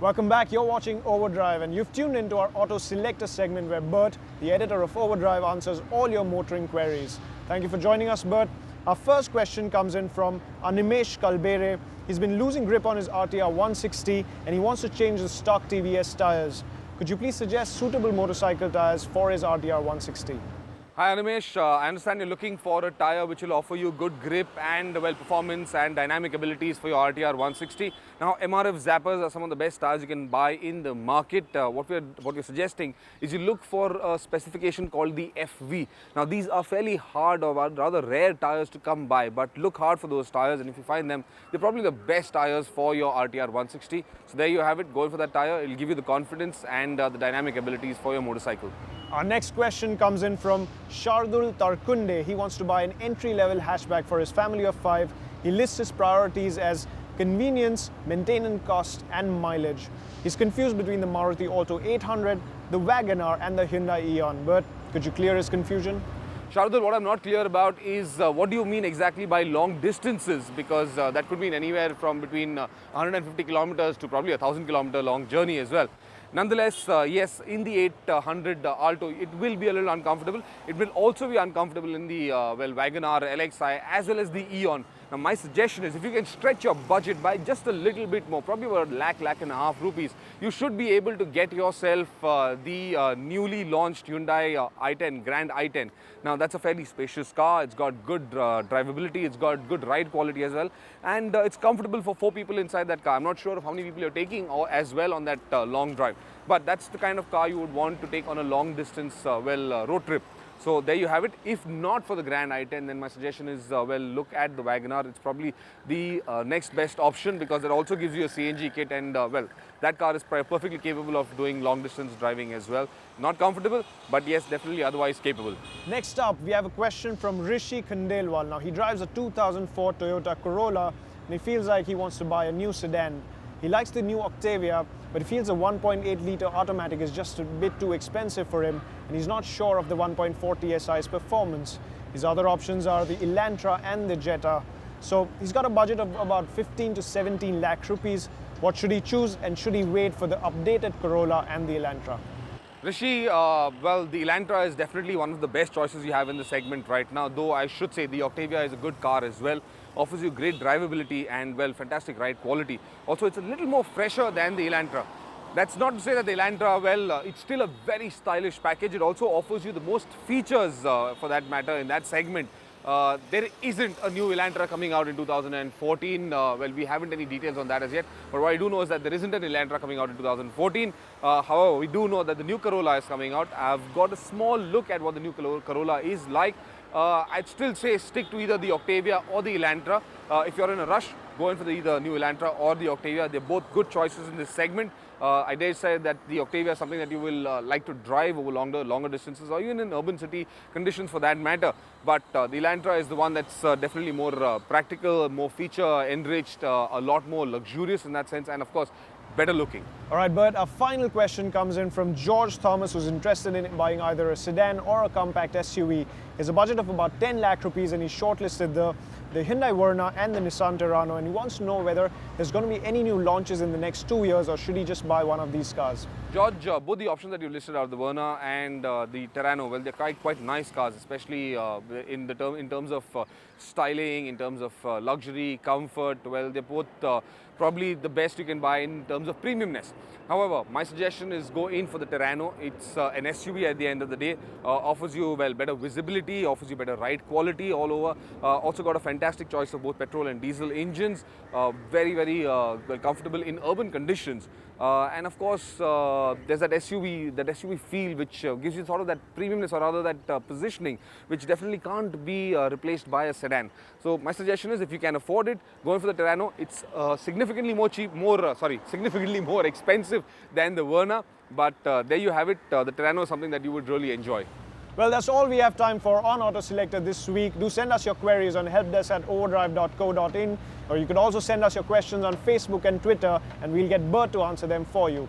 Welcome back, you're watching Overdrive and you've tuned into our Auto Selector segment where Bert, the editor of Overdrive, answers all your motoring queries. Thank you for joining us, Bert. Our first question comes in from Animesh Kalbere. He's been losing grip on his RTR 160 and he wants to change the stock TVS tyres. Could you please suggest suitable motorcycle tyres for his RTR 160? Hi Animesh, I understand you're looking for a tyre which will offer you good grip and performance and dynamic abilities for your RTR 160. Now MRF Zappers are some of the best tyres you can buy in the market. What we're suggesting is you look for a specification called the FV. Now these are fairly hard or rather rare tyres to come by, but look hard for those tyres, and if you find them, they're probably the best tyres for your RTR 160. So there you have it, go for that tyre. It'll give you the confidence and the dynamic abilities for your motorcycle. Our next question comes in from Shardul Tarkunde. He wants to buy an entry-level hatchback for his family of 5. He lists his priorities as convenience, maintenance cost and mileage. He's confused between the Maruti Alto 800, the WagonR and the Hyundai Eon. But could you clear his confusion? Shardul, what I'm not clear about is what do you mean exactly by long distances, because that could mean anywhere from between 150 kilometers to probably a 1,000-kilometer long journey as well. Nonetheless, yes, in the 800 Alto, it will be a little uncomfortable. It will also be uncomfortable in the WagonR, LXi as well as the Eon. Now, my suggestion is if you can stretch your budget by just a little bit more, probably about lakh and a half rupees, you should be able to get yourself the newly launched Hyundai i10, Grand i10. Now, that's a fairly spacious car. It's got good drivability. It's got good ride quality as well. And it's comfortable for 4 people inside that car. I'm not sure of how many people you're taking as well on that long drive. But that's the kind of car you would want to take on a long distance road trip. So there you have it. If not for the Grand i10, then my suggestion is, look at the WagonR. It's probably the next best option because it also gives you a CNG kit and, that car is perfectly capable of doing long distance driving as well. Not comfortable, but yes, definitely otherwise capable. Next up, we have a question from Rishi Khandelwal. Now, he drives a 2004 Toyota Corolla and he feels like he wants to buy a new sedan. He likes the new Octavia, but he feels a 1.8-litre automatic is just a bit too expensive for him, and he's not sure of the 1.4 TSI's performance. His other options are the Elantra and the Jetta. So he's got a budget of about 15 to 17 lakh rupees. What should he choose, and should he wait for the updated Corolla and the Elantra? Rishi, well, the Elantra is definitely one of the best choices you have in the segment right now, though I should say the Octavia is a good car as well. Offers you great drivability and, well, fantastic ride quality. Also, it's a little more fresher than the Elantra. That's not to say that the Elantra, well, it's still a very stylish package. It also offers you the most features, for that matter, in that segment. There isn't a new Elantra coming out in 2014. Well, we haven't any details on that as yet. But what I do know is that there isn't an Elantra coming out in 2014. However, we do know that the new Corolla is coming out. I've got a small look at what the new Corolla is like. I'd still say stick to either the Octavia or the Elantra. If you're in a rush, go in for either the new Elantra or the Octavia. They're both good choices in this segment. I dare say that the Octavia is something that you will like to drive over longer distances, or even in urban city conditions for that matter. But the Elantra is the one that's definitely more practical, more feature enriched, a lot more luxurious in that sense, and of course, better looking. All right, Bert, our final question comes in from George Thomas, who's interested in buying either a sedan or a compact SUV. He has a budget of about 10 lakh rupees and he shortlisted the Hyundai Verna and the Nissan Terrano, and he wants to know whether there's going to be any new launches in the next 2 years or should he just buy one of these cars. George, both the options that you listed are the Verna and the Terrano. Well, they're quite nice cars, especially in terms of styling, in terms of luxury, comfort. Well, they're both probably the best you can buy in terms of premiumness. However, my suggestion is go in for the Terrano. It's an SUV at the end of the day. Offers you, well, better visibility, offers you better ride quality all over. Also got a fantastic choice of both petrol and diesel engines. Very well comfortable in urban conditions. And of course, there's that SUV feel which gives you sort of that premiumness, or rather that positioning, which definitely can't be replaced by a sedan. So my suggestion is, if you can afford it, go in for the Terrano. It's significantly more expensive than the Verna, but there you have it. The Terrano is something that you would really enjoy. Well, that's all we have time for on Auto Selector this week. Do send us your queries on helpdesk@overdrive.co.in, or you could also send us your questions on Facebook and Twitter, and we'll get Bert to answer them for you.